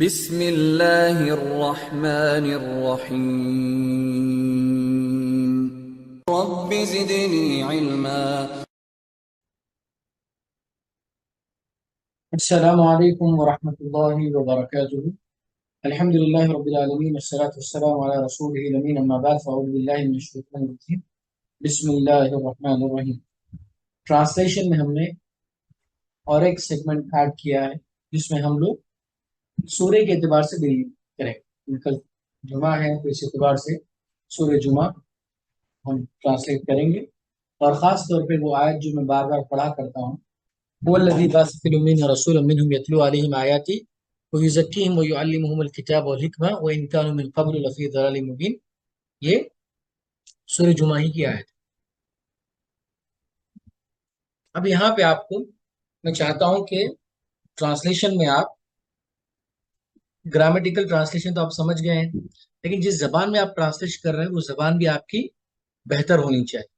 بسم اللہ الرحمن الرحیم رب زدنی علما۔ السلام علیکم ورحمۃ اللہ وبرکاتہ۔ الحمد للہ رب العالمین والصلاة والسلام علی رسولہ الامین، اما بعد فاعوذ باللہ من الشیطان الرجیم، بسم اللہ الرحمن الرحیم۔ ٹرانسلیشن میں ہم نے اور ایک سیگمنٹ ایڈ کیا ہے جس میں ہم لوگ سورہ کے اعتبار سے دلیل کریں گے۔ کل جمعہ ہے تو اس اعتبار سے سورہ جمعہ ہم ٹرانسلیٹ کریں گے، اور خاص طور پہ وہ آیت جو میں بار بار پڑھا کرتا ہوں، هو الذي بعث في الأمين رسولا منهم يتلو عليهم آياته ويزكيهم ويعلمهم الكتاب والحكمة وإن كانوا من قبل لفي ضلال مبين۔ یہ سورہ جمعہ ہی کی آیت ہے۔ اب یہاں پہ آپ کو میں چاہتا ہوں کہ ٹرانسلیشن میں آپ گرامیٹیکل ٹرانسلیشن تو آپ سمجھ گئے ہیں، لیکن جس زبان میں آپ ٹرانسلیٹ کر رہے ہیں وہ زبان بھی آپ کی بہتر ہونی چاہیے،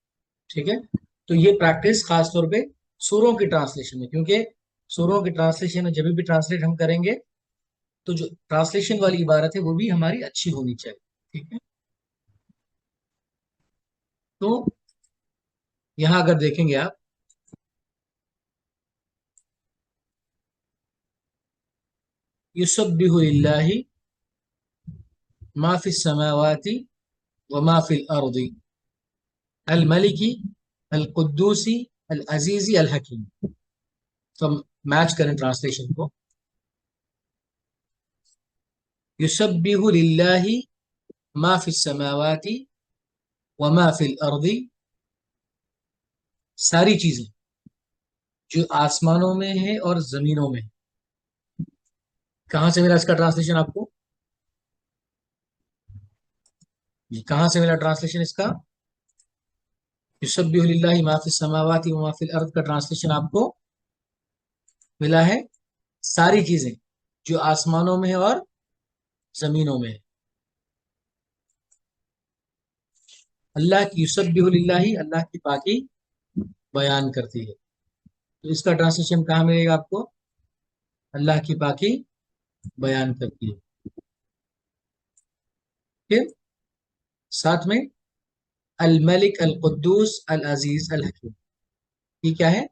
ٹھیک ہے؟ تو یہ پریکٹس خاص طور پہ سوروں کی ٹرانسلیشن میں، کیونکہ سوروں کی ٹرانسلیشن میں جب بھی ٹرانسلیٹ ہم کریں گے تو جو ٹرانسلیشن والی عبارت ہے وہ بھی ہماری اچھی ہونی چاہیے، ٹھیک ہے؟ تو یہاں اگر دیکھیں گے آپ، یسبح للہ ما فی السماوات وما فی الارض الملک القدوس العزیز الحکیم۔ تو ہم میچ کریں ٹرانسلیشن کو، یسبح للہ ما فی السماوات وما فی الارض، ساری چیزیں جو آسمانوں میں ہے اور زمینوں میں ہے۔ کہاں سے ملا اس کا ٹرانسلیشن آپ کو؟ کہاں سے ملا ٹرانسلیشن اس کا؟ یسبح للہ ما فی السماوات وما فی الارض کا ٹرانسلیشن آپ کو ملا ہے ساری چیزیں جو آسمانوں میں ہے اور زمینوں میں ہے۔ اللہ کی یسبح للہ، اللہ کی پاکی بیان کرتی ہے، تو اس کا ٹرانسلیشن کہاں ملے گا آپ کو؟ اللہ کی پاکی بیان کرتی ہے۔ پھر ساتھ میں الملک القدوس العزیز الحکیم، یہ کیا ہے؟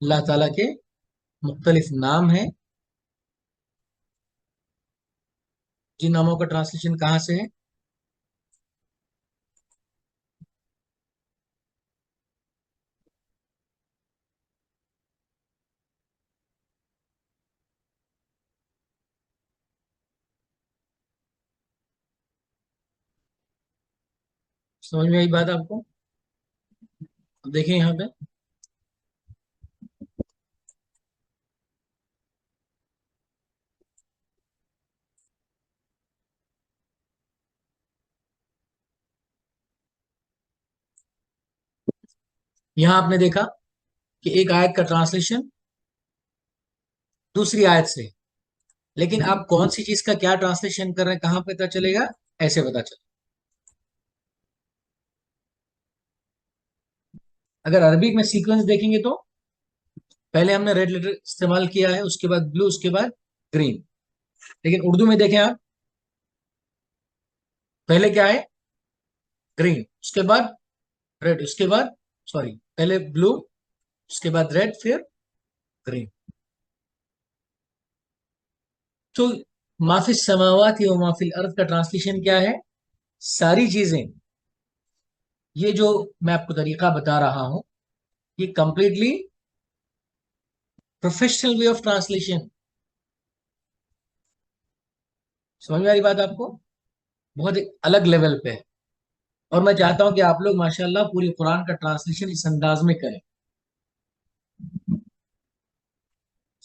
اللہ تعالیٰ کے مختلف نام ہیں، جن ناموں کا ٹرانسلیشن کہاں سے ہے؟ سمجھ میں آئی بات آپ کو؟ اب دیکھیں یہاں پہ، یہاں آپ نے دیکھا کہ ایک آیت کا ٹرانسلیشن دوسری آیت سے، لیکن آپ کون سی چیز کا کیا ٹرانسلیشن کر رہے ہیں کہاں پتہ چلے گا؟ ایسے پتہ چلے۔ اگر عربک میں سیکوینس دیکھیں گے تو پہلے ہم نے ریڈ لیٹر استعمال کیا ہے، اس کے بعد بلو، اس کے بعد گرین، لیکن اردو میں دیکھیں آپ، پہلے کیا ہے؟ گرین، اس کے بعد ریڈ، اس کے بعد سوری پہلے بلو، اس کے بعد ریڈ، پھر گرین۔ تو ما فی السماوات و ما فی الارض کا ٹرانسلیشن کیا ہے؟ ساری چیزیں۔ یہ جو میں آپ کو طریقہ بتا رہا ہوں یہ completely professional way of translation, سمجھ میں آ رہی بات آپ کو؟ بہت ایک الگ لیول پہ ہے، اور میں چاہتا ہوں کہ آپ لوگ ماشاءاللہ پوری قرآن کا ٹرانسلیشن اس انداز میں کریں،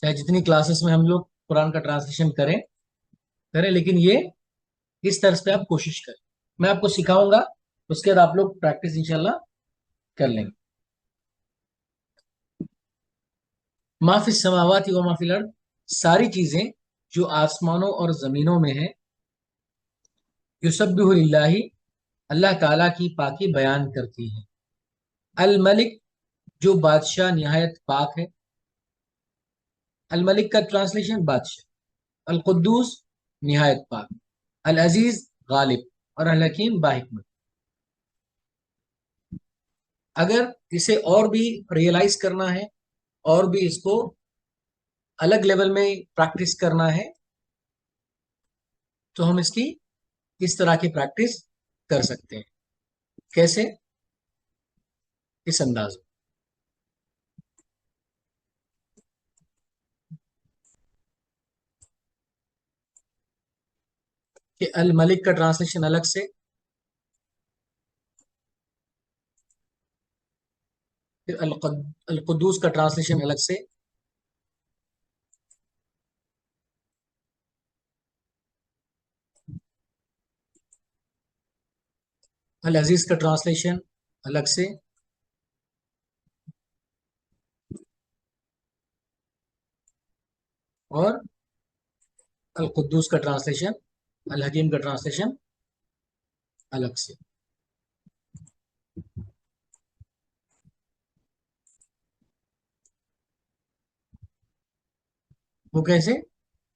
چاہے جتنی کلاسز میں ہم لوگ قرآن کا ٹرانسلیشن کریں، لیکن یہ اس طرز پہ آپ کوشش کریں۔ میں آپ کو سکھاؤں گا، اس کے بعد آپ لوگ پریکٹس انشاءاللہ کر لیں گے۔ ما فی السماوات و ما فی الارض، ساری چیزیں جو آسمانوں اور زمینوں میں ہیں، یسبح للہ، اللہ تعالیٰ کی پاکی بیان کرتی ہے، الملک، جو بادشاہ نہایت پاک ہے۔ الملک کا ٹرانسلیشن بادشاہ، القدوس نہایت پاک، العزیز غالب، اور الحکیم باحکمت۔ اگر اسے اور بھی ریئلائز کرنا ہے اور بھی اس کو الگ لیول میں پریکٹس کرنا ہے تو ہم اس طرح کی پریکٹس کر سکتے ہیں۔ کیسے؟ اس انداز میں کہ الملک کا ٹرانسلیشن الگ سے، پھر القدوس کا ٹرانسلیشن الگ سے، العزیز کا ٹرانسلیشن الگ سے، اور القدوس کا ٹرانسلیشن، الحکیم کا ٹرانسلیشن الگ سے۔ وہ کیسے؟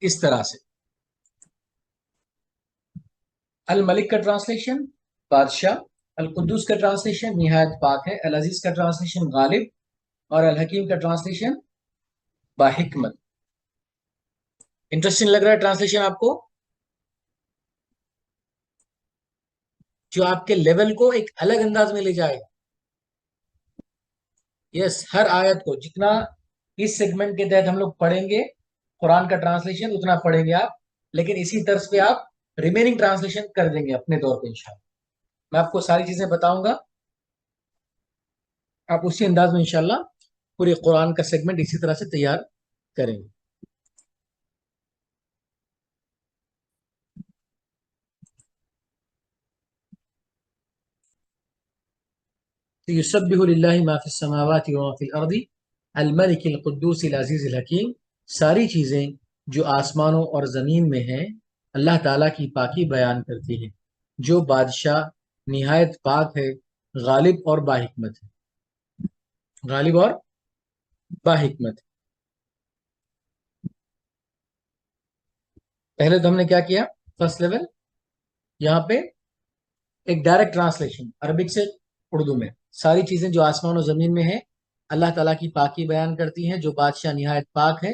اس طرح سے، الملک کا ٹرانسلیشن بادشاہ، القدوس کا ٹرانسلیشن نہایت پاک ہے، العزیز کا ٹرانسلیشن غالب، اور الحکیم کا ٹرانسلیشن باحکمت۔ انٹرسٹنگ لگ رہا ہے ٹرانسلیشن آپ کو؟ جو آپ کے لیول کو ایک الگ انداز میں لے جائے گا۔ یس، ہر آیت کو جتنا اس سیگمنٹ کے تحت ہم لوگ پڑھیں گے قرآن کا ٹرانسلیشن اتنا پڑھیں گے آپ، لیکن اسی طرز پہ آپ ریمیننگ ٹرانسلیشن کر دیں گے اپنے طور پہ انشاءاللہ۔ میں آپ کو ساری چیزیں بتاؤں گا، آپ اسی انداز میں انشاءاللہ پورے قرآن کا سیگمنٹ اسی طرح سے تیار کریں گے۔ یسبح للہ ما فی السماوات وما فی الارض الملک القدوس العزیز الحکیم، ساری چیزیں جو آسمانوں اور زمین میں ہیں اللہ تعالیٰ کی پاکی بیان کرتی ہیں، جو بادشاہ نہایت پاک ہے، غالب اور باحکمت ہے، غالب اور باحکمت۔ پہلے تو ہم نے کیا کیا؟ فرسٹ لیول یہاں پہ ایک ڈائریکٹ ٹرانسلیشن عربک سے اردو میں، ساری چیزیں جو آسمان و زمین میں ہیں اللہ تعالیٰ کی پاکی بیان کرتی ہیں، جو بادشاہ نہایت پاک ہے،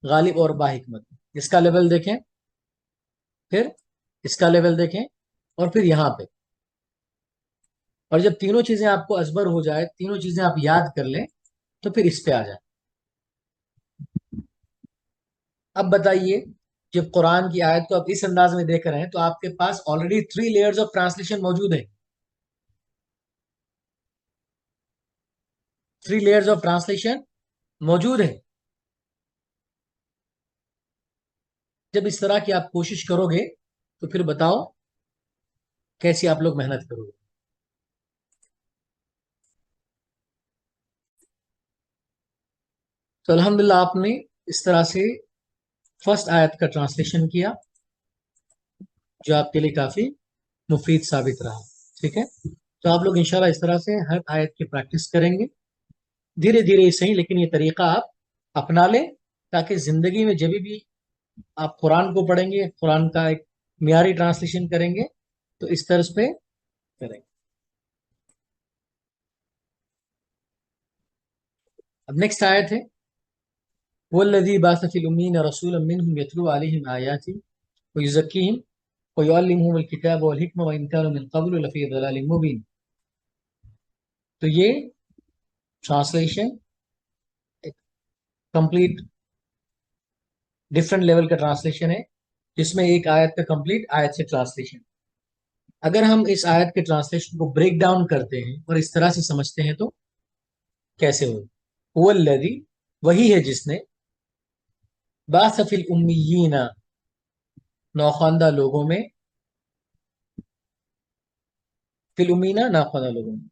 غالب اور باحکمت۔ اس کا لیول دیکھیں، پھر اس کا لیول دیکھیں، اور پھر یہاں پہ، اور جب تینوں چیزیں آپ کو ازبر ہو جائے، تینوں چیزیں آپ یاد کر لیں تو پھر اس پہ آ جائیں۔ اب بتائیے، جب قرآن کی آیت کو آپ اس انداز میں دیکھ رہے ہیں تو آپ کے پاس آلریڈی 3 لیئرز آف ٹرانسلیشن موجود ہیں، 3 لیئرز آف ٹرانسلیشن موجود ہیں۔ جب اس طرح کی آپ کوشش کرو گے تو پھر بتاؤ کیسی آپ لوگ محنت کرو گے؟ تو الحمدللہ آپ نے اس طرح سے فرسٹ آیت کا ٹرانسلیشن کیا جو آپ کے لیے کافی مفید ثابت رہا، ٹھیک ہے؟ تو آپ لوگ انشاءاللہ اس طرح سے ہر آیت کی پریکٹس کریں گے، دھیرے دھیرے ہی صحیح، لیکن یہ طریقہ آپ اپنا لیں تاکہ زندگی میں جب بھی آپ قرآن کو پڑھیں گے، قرآن کا ایک معیاری ٹرانسلیشن کریں گے تو اس طرز پہ کریں گے۔ اب نیکسٹ آیت ہے وَالَّذِي بَعَثَ فِي الْأُمِّيِّينَ رَسُولًا مِّنْهُمْ يَتْلُو عَلَيْهِمْ آيَاتِهِ وَيُزَكِّيهِمْ وَيُعَلِّمُهُمُ الْكِتَابَ وَالْحِكْمَةَ وَإِن كَانُوا مِن قَبْلُ لَفِي ضَلَالٍ مُّبِينٍ۔ تو یہ ٹرانسلیشن ایک کمپلیٹ ڈفرنٹ لیول کا ٹرانسلیشن ہے، جس میں ایک آیت کا کمپلیٹ آیت سے ٹرانسلیشن۔ اگر ہم اس آیت کے ٹرانسلیشن کو بریک ڈاؤن کرتے ہیں اور اس طرح سے سمجھتے ہیں تو کیسے ہو؟ هو الذی، وہی ہے جس نے، بعث فی الامیین، نوخواندہ لوگوں میں، فی الامیین نوخواندہ لوگوں میں،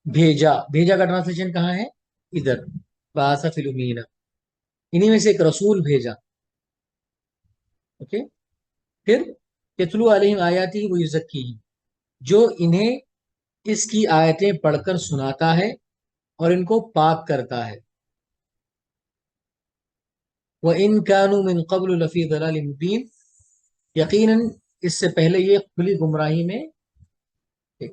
بھیجا، بھیجا کا ٹرانسلیشن کہاں ہے؟ ادھر، بعث فی الامیین، انہی میں سے ایک رسول بھیجا، اوکے؟ پھر یتلو علیہم آیاتی ویزکیہم، جو انہیں اس کی آیتیں پڑھ کر سناتا ہے اور ان کو پاک کرتا ہے۔ وَإِن كَانُوا مِن قَبْلُ لَفِي ضَلَالٍ مُبِينٍ، یقیناً اس سے پہلے یہ کھلی گمراہی میں تھے۔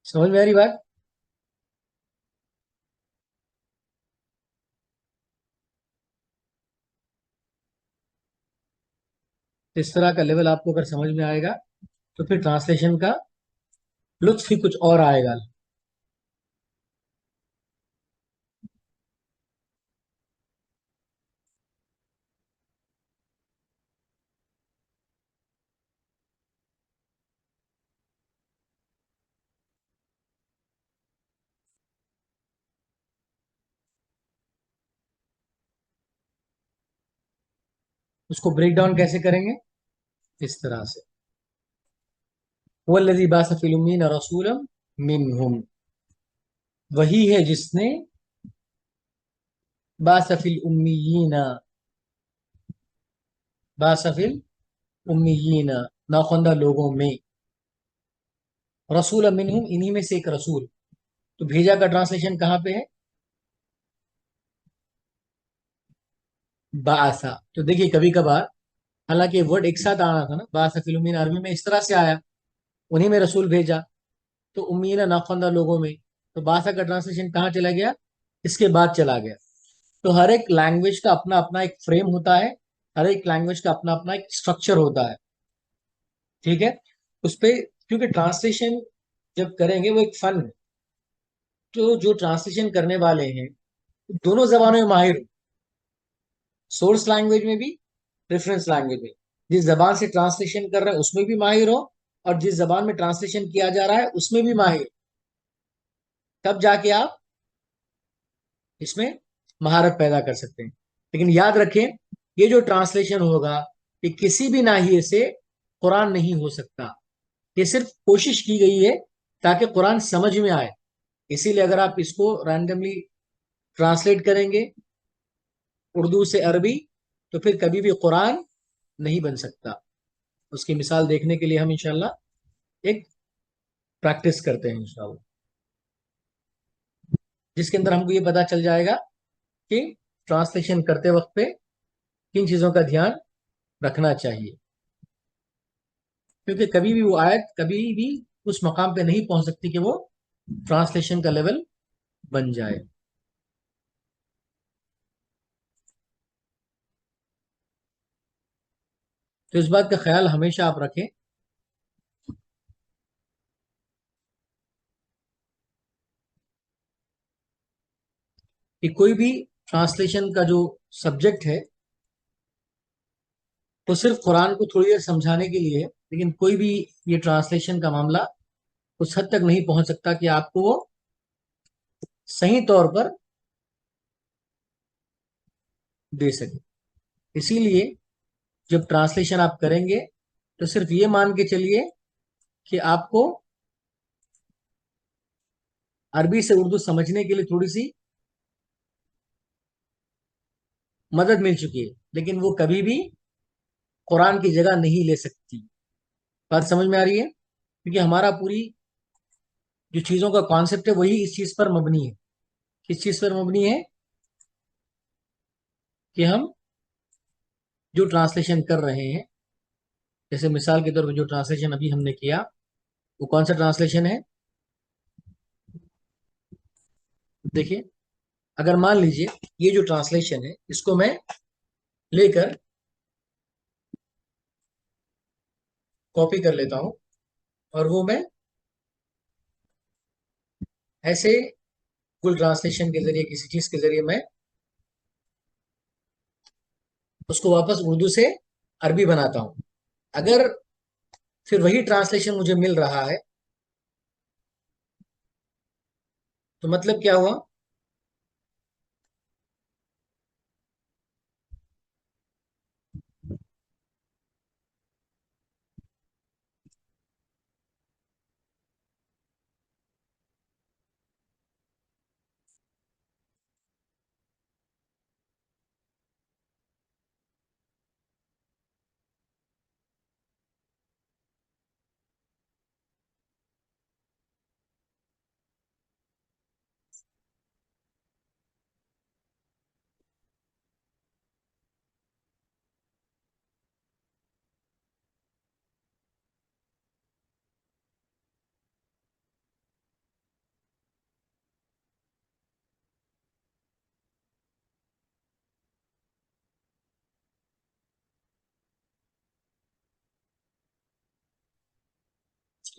سمجھ میں آ رہی بات؟ اس طرح کا لیول آپ کو اگر سمجھ میں آئے گا تو پھر ٹرانسلیشن کا لطف ہی کچھ اور آئے گا۔ اس کو بریک ڈاؤن کیسے کریں گے؟ اس طرح سے، وَالَّذِي بَعَثَ فِي الْأُمِّيِّينَ رَسُولًا مِّنْهُمْ، وہی ہے جس نے بَعَثَ فِي الْأُمِّيِّينَ، بَعَثَ فِي الْأُمِّيِّينَ ناخواندہ لوگوں میں، رسول منہم انہی میں سے ایک رسول۔ تو بھیجا کا ٹرانسلیشن کہاں پہ ہے؟ بعثا۔ تو دیکھیے کبھی کبھار حالانکہ ورڈ ایک ساتھ آنا تھا نا، بعث فی الامین عربی میں اس طرح سے آیا، انہی میں رسول بھیجا، تو امین ناخواندہ لوگوں میں، تو بعثا کا ٹرانسلیشن کہاں چلا گیا؟ اس کے بعد چلا گیا۔ تو ہر ایک لینگویج کا اپنا اپنا ایک فریم ہوتا ہے، ہر ایک لینگویج کا اپنا اپنا ایک اسٹرکچر ہوتا ہے، ٹھیک ہے؟ اس پہ کیونکہ ٹرانسلیشن جب کریں گے وہ ایک فن ہے، تو جو ٹرانسلیشن کرنے والے ہیں دونوں زبانوں میں ماہر ہو، سورس لینگویج میں بھی، ریفرنس لینگویج میں، جس زبان سے ٹرانسلیشن کر رہے ہیں اس میں بھی ماہر ہو، اور جس زبان میں ٹرانسلیشن کیا جا رہا ہے اس میں بھی ماہر، تب جا کے آپ اس میں مہارت پیدا کر سکتے ہیں۔ لیکن یاد رکھیں یہ جو ٹرانسلیشن ہوگا یہ کسی بھی ناحیے سے قرآن نہیں ہو سکتا، یہ صرف کوشش کی گئی ہے تاکہ قرآن سمجھ میں آئے، اسی لیے اگر آپ اس کو رینڈملی ٹرانسلیٹ کریں گے اردو سے عربی تو پھر کبھی بھی قرآن نہیں بن سکتا۔ اس کی مثال دیکھنے کے لیے ہم انشاءاللہ ایک پریکٹس کرتے ہیں انشاءاللہ، جس کے اندر ہم کو یہ پتا چل جائے گا کہ ٹرانسلیشن کرتے وقت پہ کن چیزوں کا دھیان رکھنا چاہیے، کیونکہ کبھی بھی وہ آیت کبھی بھی اس مقام پہ نہیں پہنچ سکتی کہ وہ ٹرانسلیشن کا لیول بن جائے۔ تو اس بات کا خیال ہمیشہ آپ رکھیں کہ کوئی بھی ٹرانسلیشن کا جو سبجیکٹ ہے تو صرف قرآن کو تھوڑی دیر سمجھانے کے لیے ہے، لیکن کوئی بھی یہ ٹرانسلیشن کا معاملہ اس حد تک نہیں پہنچ سکتا کہ آپ کو وہ صحیح طور پر دے سکے۔ اسی لیے جب ٹرانسلیشن آپ کریں گے تو صرف یہ مان کے چلیے کہ آپ کو عربی سے اردو سمجھنے کے لیے تھوڑی سی مدد مل چکی ہے، لیکن وہ کبھی بھی قرآن کی جگہ نہیں لے سکتی۔ بات سمجھ میں آ رہی ہے؟ کیونکہ ہمارا پوری جو چیزوں کا کانسیپٹ ہے وہی اس چیز پر مبنی ہے۔ کس چیز پر مبنی ہے؟ کہ ہم جو ٹرانسلیشن کر رہے ہیں، جیسے مثال کے طور پر جو ٹرانسلیشن ابھی ہم نے کیا وہ کون سا ٹرانسلیشن ہے؟ دیکھیے اگر مان لیجئے یہ جو ٹرانسلیشن ہے اس کو میں لے کر کاپی کر لیتا ہوں اور وہ میں ایسے گوگل ٹرانسلیشن کے ذریعے کسی چیز کے ذریعے میں اس کو واپس اردو سے عربی بناتا ہوں، اگر پھر وہی ٹرانسلیشن مجھے مل رہا ہے تو مطلب کیا ہوا؟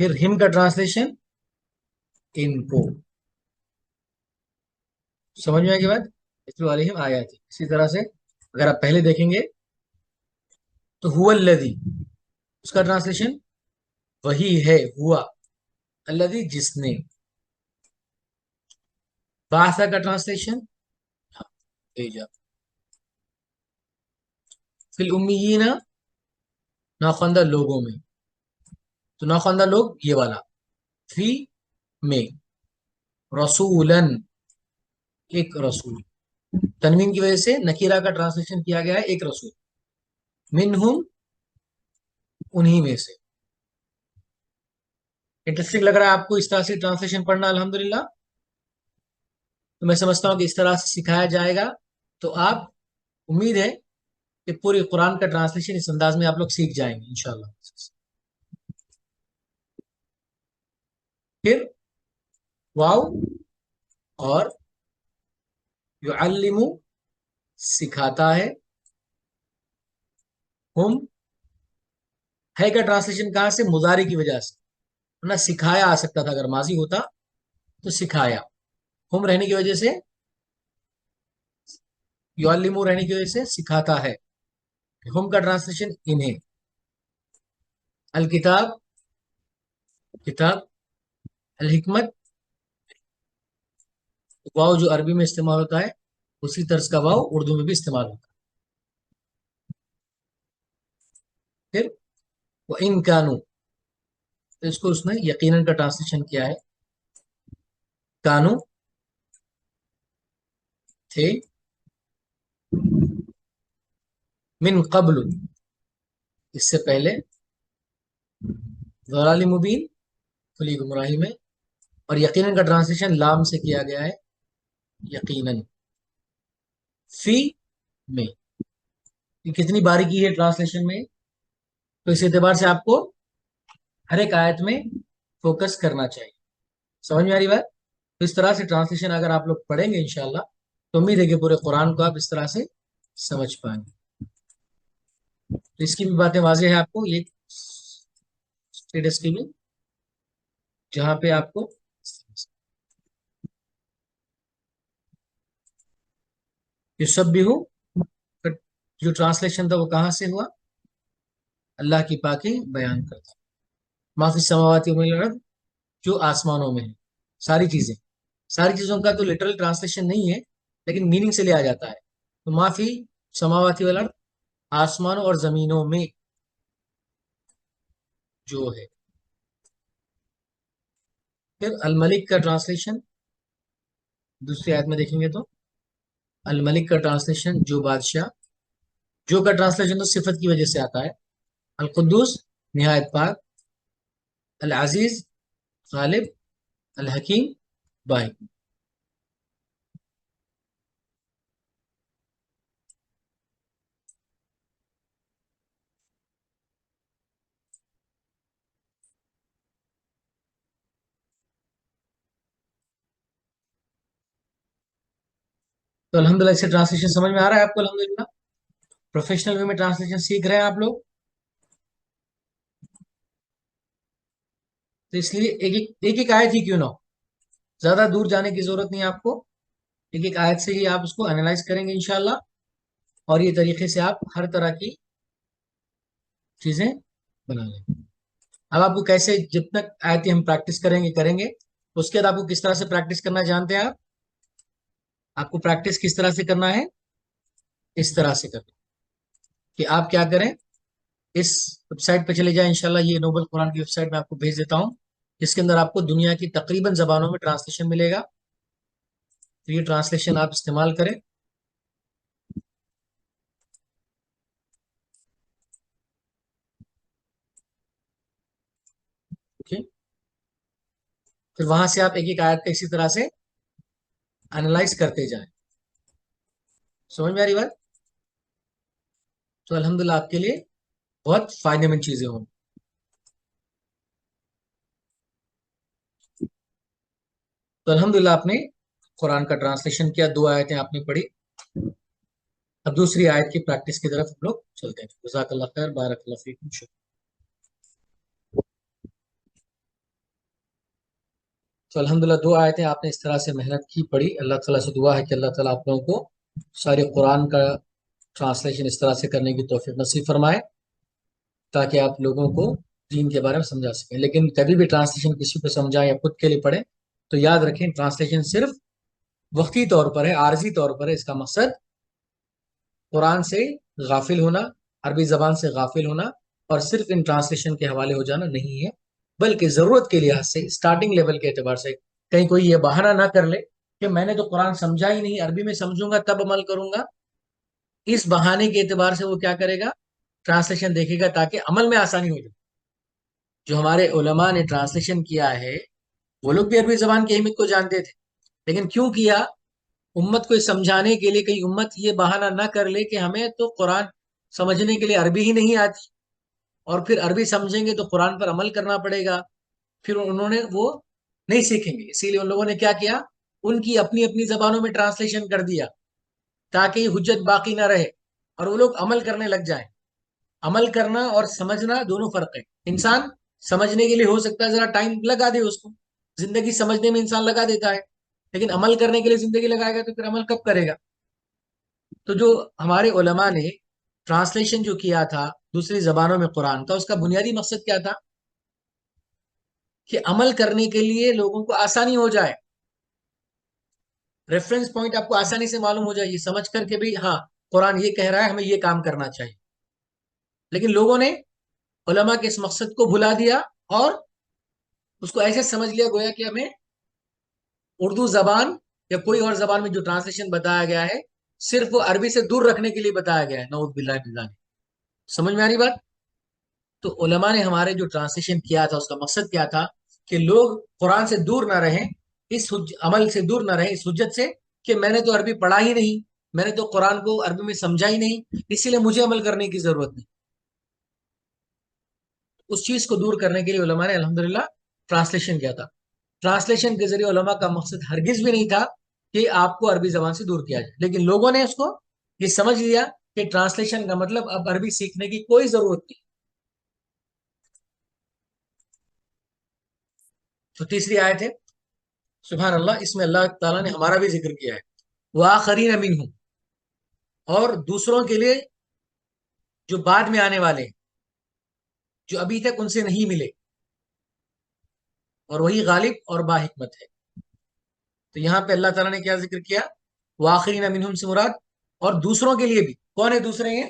پھر ہم کا ٹرانسلیشن ان کو. سمجھ میں آئے گی بات؟ اتلو علیہم آیات. اسی طرح سے اگر آپ پہلے دیکھیں گے تو هو الذی، اس کا ٹرانسلیشن وہی ہے، ہوا الذی جس نے. بعث کا ٹرانسلیشن بھیجا. فی الامیین، ناخواندہ لوگوں میں. تو ناخواندہ لوگ یہ والا. فی میں. رسولن، ایک رسول. تنوین کی وجہ سے نکیرہ کا ٹرانسلیشن کیا گیا ہے ایک رسول. منہم، انہی میں سے. انٹرسٹنگ لگ رہا ہے آپ کو اس طرح سے ٹرانسلیشن پڑھنا؟ الحمدللہ. تو میں سمجھتا ہوں کہ اس طرح سے سکھایا جائے گا تو آپ، امید ہے کہ پوری قرآن کا ٹرانسلیشن اس انداز میں آپ لوگ سیکھ جائیں گے انشاءاللہ. پھر واو اور یعلم، سکھاتا ہے. ہم ہے کا ٹرانسلیشن کہاں سے؟ مضارع کی وجہ سے. ورنہ سکھایا آ سکتا تھا اگر ماضی ہوتا تو سکھایا. ہم رہنے کی وجہ سے، یعلم رہنے کی وجہ سے سکھاتا ہے. ہم کا ٹرانسلیشن انہیں. الکتاب، کتاب. الحکمت، واو جو عربی میں استعمال ہوتا ہے اسی طرز کا واو اردو میں بھی استعمال ہوتا ہے. پھر وہ ان کانو، تو اس کو اس نے یقیناً کا ٹرانسلیشن کیا ہے. کانو تھے. من قبل، اس سے پہلے. ضلال مبین، کھلی گمراہی میں. اور یقیناً کا ٹرانسلیشن لام سے کیا گیا ہے، یقیناً. فی میں. یہ کتنی باریکی ہے ٹرانسلیشن میں. تو اس اعتبار سے آپ کو ہر ایک آیت میں فوکس کرنا چاہیے. سمجھ میں آ رہی بات؟ تو اس طرح سے ٹرانسلیشن اگر آپ لوگ پڑھیں گے انشاءاللہ تو امید ہے کہ پورے قرآن کو آپ اس طرح سے سمجھ پائیں گے. تو اس کی بھی باتیں واضح ہے آپ کو. یہ اسٹیٹس کی بھی جہاں پہ آپ کو یہ سب بھی ہو، جو ٹرانسلیشن تھا وہ کہاں سے ہوا؟ اللہ کی پاکی بیان کرتا. معافی سماواتی والارض، جو آسمانوں میں ہے، ساری چیزیں. ساری چیزوں کا تو لٹرل ٹرانسلیشن نہیں ہے لیکن میننگ سے لیا جاتا ہے. تو معافی سماواتی والارض، آسمانوں اور زمینوں میں جو ہے. پھر الملک کا ٹرانسلیشن دوسری آیت میں دیکھیں گے تو الملک کا ٹرانسلیشن جو بادشاہ. جو کا ٹرانسلیشن تو صفت کی وجہ سے آتا ہے. القدوس، نہایت پاک. العزیز، غالب. الحکیم، باحکمت. تو الحمدللہ اس سے ٹرانسلیشن سمجھ میں آ رہا ہے آپ کو؟ الحمدللہ پروفیشنل وے میں ٹرانسلیشن سیکھ رہے ہیں آپ لوگ. تو اس لیے ایک ایک آیت ہی کیوں نہ ہو، زیادہ دور جانے کی ضرورت نہیں ہے آپ کو. ایک ایک آیت سے ہی آپ اس کو انالائز کریں گے انشاءاللہ. اور یہ طریقے سے آپ ہر طرح کی چیزیں بنا لیں گے. اب آپ کو کیسے، جب تک آیتیں ہم پریکٹس کریں گے اس کے بعد آپ کو کس طرح سے پریکٹس کرنا جانتے ہیں آپ کو پریکٹس کس طرح سے کرنا ہے؟ اس طرح سے کرنا کہ آپ کیا کریں، اس ویب سائٹ پہ چلے جائیں. انشاءاللہ یہ نوبل قرآن کی ویب سائٹ میں آپ کو بھیج دیتا ہوں جس کے اندر آپ کو دنیا کی تقریباً زبانوں میں ٹرانسلیشن ملے گا. تو یہ ٹرانسلیشن آپ استعمال کریں. پھر وہاں سے آپ ایک ایک آیت کا اسی طرح سے انالائز کرتے جائیں. سمجھ میں آ رہی بات؟ تو الحمدللہ آپ کے لیے بہت فائدے مند چیزیں ہوں. تو الحمدللہ آپ نے قرآن کا ٹرانسلیشن کیا، 2 آیتیں آپ نے پڑھی. اب دوسری آیت کی پریکٹس کی طرف ہم لوگ چلتے ہیں. جزاک اللہ خیر، بارک اللہ فیکم. تو الحمدللہ 2 آیتیں آپ نے اس طرح سے محنت کی پڑھی. اللہ تعالیٰ سے دعا ہے کہ اللہ تعالیٰ آپ لوگوں کو سارے قرآن کا ٹرانسلیشن اس طرح سے کرنے کی توفیق نصیب فرمائے تاکہ آپ لوگوں کو دین کے بارے میں سمجھا سکیں. لیکن کبھی بھی ٹرانسلیشن کسی کو سمجھائیں یا خود کے لیے پڑھیں تو یاد رکھیں ٹرانسلیشن صرف وقتی طور پر ہے، عارضی طور پر ہے. اس کا مقصد قرآن سے غافل ہونا، عربی زبان سے غافل ہونا اور صرف ان ٹرانسلیشن کے حوالے ہو جانا نہیں ہے، بلکہ ضرورت کے لحاظ سے اسٹارٹنگ لیول کے اعتبار سے کہیں کوئی یہ بہانہ نہ کر لے کہ میں نے تو قرآن سمجھا ہی نہیں، عربی میں سمجھوں گا تب عمل کروں گا. اس بہانے کے اعتبار سے وہ کیا کرے گا؟ ٹرانسلیشن دیکھے گا تاکہ عمل میں آسانی ہو جائے. جو ہمارے علماء نے ٹرانسلیشن کیا ہے وہ لوگ بھی عربی زبان کی اہمیت کو جانتے تھے، لیکن کیوں کیا؟ امت کو سمجھانے کے لیے، کہیں امت یہ بہانہ نہ کر لے کہ ہمیں تو قرآن سمجھنے کے لیے عربی ہی نہیں آتی، اور پھر عربی سمجھیں گے تو قرآن پر عمل کرنا پڑے گا، پھر انہوں نے وہ نہیں سیکھیں گے. اسی لیے ان لوگوں نے کیا کیا؟ ان کی اپنی اپنی زبانوں میں ٹرانسلیشن کر دیا تاکہ یہ حجت باقی نہ رہے اور وہ لوگ عمل کرنے لگ جائیں. عمل کرنا اور سمجھنا دونوں فرق ہے. انسان سمجھنے کے لیے ہو سکتا ہے ذرا ٹائم لگا دے، اس کو زندگی سمجھنے میں انسان لگا دیتا ہے، لیکن عمل کرنے کے لیے زندگی لگائے گا تو پھر عمل کب کرے گا؟ تو جو ہمارے علماء نے ٹرانسلیشن جو کیا تھا دوسری زبانوں میں قرآن کا، اس کا بنیادی مقصد کیا تھا؟ کہ عمل کرنے کے لیے لوگوں کو آسانی ہو جائے، ریفرنس پوائنٹ آپ کو آسانی سے معلوم ہو جائے، یہ سمجھ کر کے بھی ہاں قرآن یہ کہہ رہا ہے ہمیں یہ کام کرنا چاہیے. لیکن لوگوں نے علماء کے اس مقصد کو بھلا دیا اور اس کو ایسے سمجھ لیا گویا کہ ہمیں اردو زبان یا کوئی اور زبان میں جو ٹرانسلیشن بتایا گیا ہے صرف وہ عربی سے دور رکھنے کے لیے بتایا گیا ہے. نعوذ باللہ من ذالک. سمجھ میں آ رہی بات؟ تو علماء نے ہمارے جو ٹرانسلیشن کیا تھا اس کا مقصد کیا تھا کہ لوگ قرآن سے دور نہ رہیں، اس عمل سے دور نہ رہیں، اس حجت سے کہ میں نے تو عربی پڑھا ہی نہیں، میں نے تو قرآن کو عربی میں سمجھا ہی نہیں، اسی لیے مجھے عمل کرنے کی ضرورت نہیں. اس چیز کو دور کرنے کے لیے علماء نے الحمدللہ ٹرانسلیشن کیا تھا. ٹرانسلیشن کے ذریعے علماء کا مقصد ہرگز بھی نہیں تھا کہ آپ کو عربی زبان سے دور کیا جائے، لیکن لوگوں نے اس کو یہ سمجھ لیا کہ ٹرانسلیشن کا مطلب اب عربی سیکھنے کی کوئی ضرورت نہیں. تو تیسری آیت ہے سبحان اللہ، اس میں اللہ تعالیٰ نے ہمارا بھی ذکر کیا ہے. وآخرین منہم، اور دوسروں کے لیے جو بعد میں آنے والے ہیں، جو ابھی تک ان سے نہیں ملے، اور وہی غالب اور با حکمت ہے. تو یہاں پہ اللہ تعالیٰ نے کیا ذکر کیا؟ وآخرین منہم سے مراد اور دوسروں کے لیے بھی. کون ہے دوسرے ہیں؟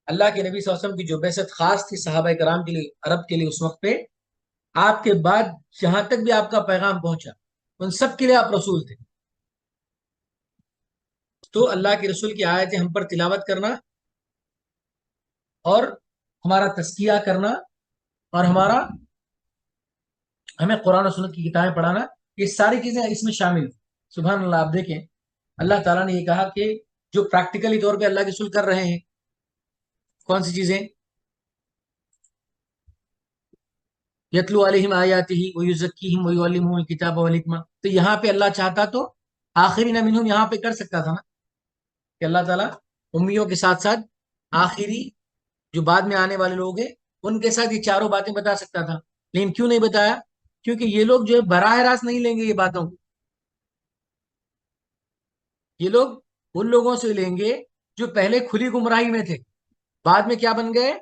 اللہ کے نبی صلی اللہ علیہ وسلم کی جو بعثت خاص تھی صحابہ کرام کے لیے، عرب کے لیے اس وقت پہ، آپ کے بعد جہاں تک بھی آپ کا پیغام پہنچا ان سب کے لیے آپ رسول تھے. تو اللہ کے رسول کی آیتیں ہم پر تلاوت کرنا اور ہمارا تزکیہ کرنا اور ہمیں قرآن و سنت کی کتابیں پڑھانا، یہ ساری چیزیں اس میں شامل ہیں. سبحان اللہ. آپ دیکھیں اللہ تعالیٰ نے یہ کہا کہ جو پریکٹیکلی طور پہ اللہ کے رسول کر رہے ہیں کون سی چیزیں؟ یتلو علیہم آیاتہ ویزکیہم ویعلمہم الکتاب والحکمہ. تو یہاں پہ اللہ چاہتا تو آخرین منہم یہاں پہ کر سکتا تھا نا، کہ اللہ تعالیٰ امیوں کے ساتھ ساتھ آخری جو بعد میں آنے والے لوگ ہیں ان کے ساتھ یہ چاروں باتیں بتا سکتا تھا. لیکن کیوں نہیں بتایا؟ کیونکہ یہ لوگ جو ہے براہ راست نہیں لیں گے یہ باتوں کو. یہ لوگ ان لوگوں سے لیں گے جو پہلے کھلی گمراہی میں تھے، بعد میں کیا بن گئے؟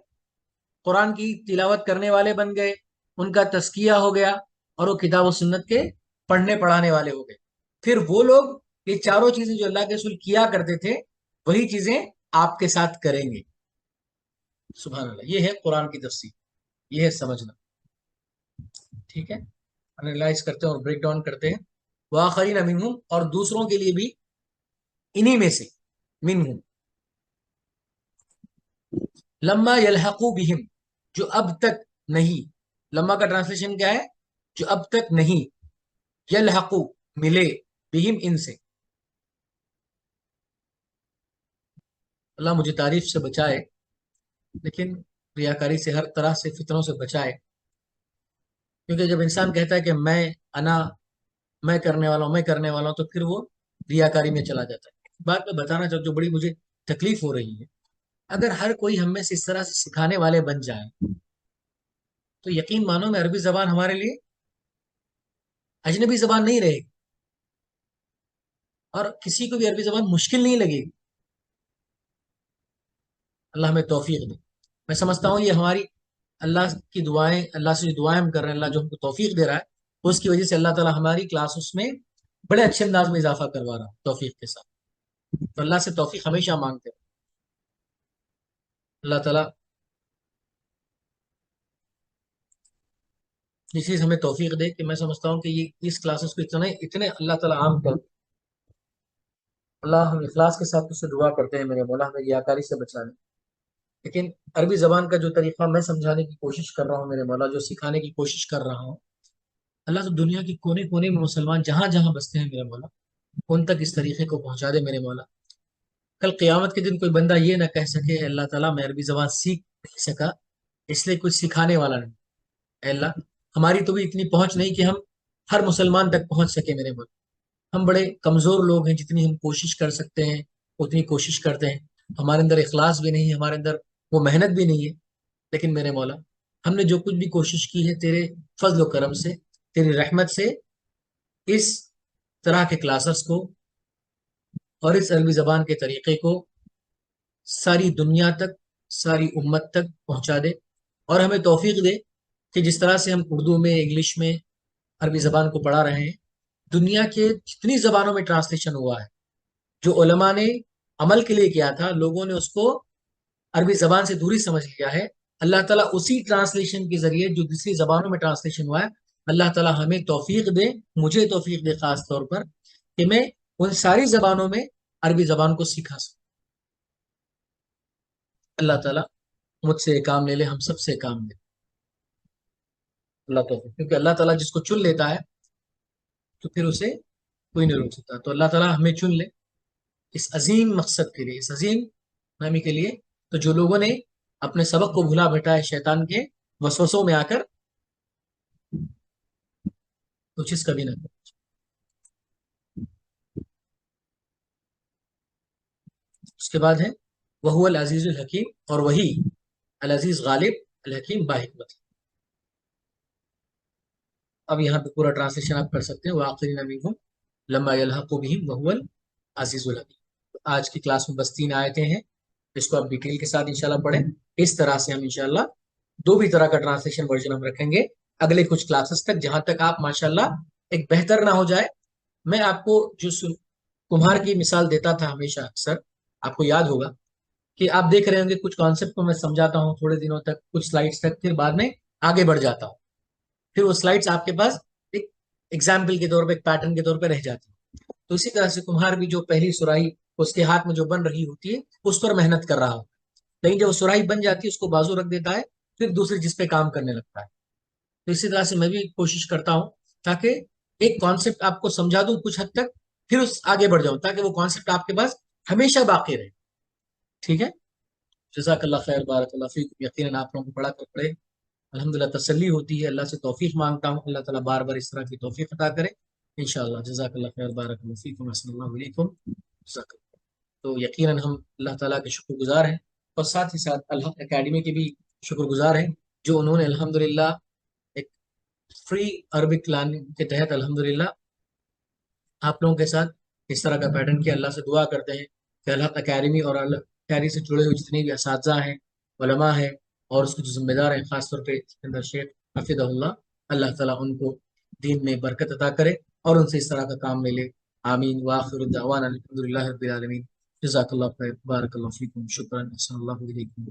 قرآن کی تلاوت کرنے والے بن گئے، ان کا تزکیہ ہو گیا اور وہ کتاب و سنت کے پڑھنے پڑھانے والے ہو گئے. پھر وہ لوگ یہ چاروں چیزیں جو اللہ کے رسول کیا کرتے تھے وہی چیزیں آپ کے ساتھ کریں گے. سبحان اللہ. یہ ہے قرآن کی تفسیر، یہ ہے سمجھنا. ٹھیک ہے، انالائز کرتے ہیں اور بریک ڈاؤن کرتے ہیں. وآخرین منہم، اور دوسروں کے لیے بھی انہی میں سے، منہم لما یلحقوا بہم، جو اب تک نہیں. لما کا ٹرانسلیشن کیا ہے؟ جو اب تک نہیں. یلحقوا، ملے، بہم، ان سے. اللہ مجھے تعریف سے بچائے، لیکن ریاکاری سے، ہر طرح سے فتنوں سے بچائے. کیونکہ جب انسان کہتا ہے کہ میں کرنے والا ہوں، میں کرنے والا ہوں، تو پھر وہ ریاکاری میں چلا جاتا ہے. بات میں بتانا چاہتا ہوں جو بڑی مجھے تکلیف ہو رہی ہے، اگر ہر کوئی ہم میں سے اس طرح سے سکھانے والے بن جائے تو یقین مانو میں عربی زبان ہمارے لیے اجنبی زبان نہیں رہے گی اور کسی کو بھی عربی زبان مشکل نہیں لگے گی. اللہ ہمیں توفیق دے. میں سمجھتا ہوں یہ ہماری اللہ کی دعائیں، اللہ سے جو دعائیں ہم کر رہے ہیں، اللہ جو ہم کو توفیق دے رہا ہے اس کی وجہ سے اللہ تعالیٰ ہماری کلاسز میں بڑے اچھے انداز میں اضافہ کروا رہا ہے توفیق کے ساتھ. تو اللہ سے توفیق ہمیشہ مانگتے ہیں. اللہ تعالیٰ یہ چیز ہمیں توفیق دے کہ میں سمجھتا ہوں کہ یہ اس کلاسز کو اتنے اللہ تعالیٰ عام کر. اللہ ہم اخلاص کے ساتھ اس سے دعا کرتے ہیں میرے مولا ہمیں ریاکاری سے بچا لیں. لیکن عربی زبان کا جو طریقہ میں سمجھانے کی کوشش کر رہا ہوں میرے مولا، جو سکھانے کی کوشش کر رہا ہوں، اللہ تو دنیا کے کونے کونے میں مسلمان جہاں جہاں بستے ہیں میرے مولا ان تک اس طریقے کو پہنچا دے میرے مولا. کل قیامت کے دن کوئی بندہ یہ نہ کہہ سکے اللہ تعالیٰ میں عربی زبان سیکھ نہیں سکا اس لیے کچھ سکھانے والا نہیں. اے اللہ ہماری تو بھی اتنی پہنچ نہیں کہ ہم ہر مسلمان تک پہنچ سکے میرے مولا. ہم بڑے کمزور لوگ ہیں، جتنی ہم کوشش کر سکتے ہیں اتنی کوشش کرتے ہیں. ہمارے اندر اخلاص بھی نہیں ہے، ہمارے اندر وہ محنت بھی نہیں ہے. لیکن میرے مولا ہم نے جو کچھ بھی کوشش کی ہے تیرے فضل و کرم سے، تیری رحمت سے اس طرح کے کلاسز کو اور اس عربی زبان کے طریقے کو ساری دنیا تک، ساری امت تک پہنچا دے. اور ہمیں توفیق دے کہ جس طرح سے ہم اردو میں، انگلش میں عربی زبان کو پڑھا رہے ہیں، دنیا کے جتنی زبانوں میں ٹرانسلیشن ہوا ہے، جو علماء نے عمل کے لیے کیا تھا، لوگوں نے اس کو عربی زبان سے دوری سمجھ لیا ہے. اللہ تعالیٰ اسی ٹرانسلیشن کے ذریعے جو دوسری زبانوں میں ٹرانسلیشن ہوا ہے، اللہ تعالیٰ ہمیں توفیق دے، مجھے توفیق دے خاص طور پر کہ میں ان ساری زبانوں میں عربی زبان کو سکھا سکوں. اللہ تعالیٰ مجھ سے کام لے لے، ہم سب سے کام لے. اللہ توفیق، کیونکہ اللہ تعالیٰ جس کو چن لیتا ہے تو پھر اسے کوئی نہیں روک سکتا. تو اللہ تعالیٰ ہمیں چن لے اس عظیم مقصد کے لیے، اس عظیم نامی کے لیے. تو جو لوگوں نے اپنے سبق کو بھلا بیٹھا ہے شیطان کے وسوسوں میں آ کر، تو چیز کبھی نہ کرے. اس کے بعد ہے وہو العزیز الحکیم، اور وہی العزیز غالب، الحکیم باحکمت. اب یہاں پہ پورا ٹرانسلیشن آپ کر سکتے ہیں، وآخرین منہم لما یلحق بہم وہو العزیز الحکیم. آج کی کلاس میں بس 3 آیتیں ہیں، اس کو آپ ڈیٹیل کے ساتھ انشاءاللہ پڑھیں. اس طرح سے ہم انشاءاللہ 2 بھی طرح کا ٹرانسلیشن ورژن ہم رکھیں گے اگلے کچھ کلاسز تک، جہاں تک آپ ماشاءاللہ ایک بہتر نہ ہو جائے. میں آپ کو جو کمہار کی مثال دیتا تھا ہمیشہ اکثر، آپ کو یاد ہوگا کہ آپ دیکھ رہے ہوں گے کچھ کانسیپٹ کو میں سمجھاتا ہوں تھوڑے دنوں تک، کچھ سلائڈس تک، پھر بعد میں آگے بڑھ جاتا ہوں. پھر وہ سلائڈس آپ کے پاس ایک ایگزامپل کے طور پہ، ایک پیٹرن کے طور پہ رہ جاتی ہیں. تو اسی طرح سے کمہار بھی جو پہلی سراہی اس کے ہاتھ میں جو بن رہی ہوتی ہے اس پر محنت کر رہا ہوتا ہے، لیکن جب وہ سراہی بن جاتی ہے اس کو بازو رکھ دیتا ہے، پھر دوسرے جس پہ کام کرنے لگتا ہے. تو اسی طرح سے میں بھی کوشش کرتا ہوں تاکہ ایک کانسیپٹ آپ کو سمجھا دوں کچھ حد تک، پھر اس آگے بڑھ جاؤں تاکہ وہ کانسیپٹ آپ کے پاس ہمیشہ باقی رہے. ٹھیک ہے؟ جزاک اللہ خیر، بارک اللہ فیک. یقیناً آپ لوگوں کو پڑھا کر پڑھے الحمدللہ تسلی ہوتی ہے. اللہ سے توفیق مانگتا ہوں، اللہ تعالیٰ بار بار اس طرح کی توفیق عطا کرے انشاءاللہ. جزاک اللہ خیر، بارک اللہ فیکم، السلام علیکم. جزاک اللہ. تو یقیناً ہم اللہ تعالیٰ کے شکر گزار ہیں، اور ساتھ ہی ساتھ الحق اکیڈمی کے بھی شکر گزار ہیں، جو انہوں نے الحمدللہ ایک فری عربک لرننگ کے تحت الحمدللہ آپ لوگوں کے ساتھ اس طرح کا پیٹرن کیا. اللہ سے دعا کرتے ہیں کہ الحق اکیڈمی اور الحق اکیڈمی سے جڑے ہوئے جتنے بھی اساتذہ ہیں، علماء ہیں، اور اس کے جو ذمہ دار ہیں، خاص طور پہ سکندر شیخ حفظہ اللہ، اللہ تعالیٰ ان کو دین میں برکت عطا کرے اور ان سے اس طرح کا کام لے لے. آمین. وآخر دعوانا الحمدللہ رب العالمین. جزاک اللہ خیر، بارک اللہ فیکم، شکرا، احسن اللہ علیکم.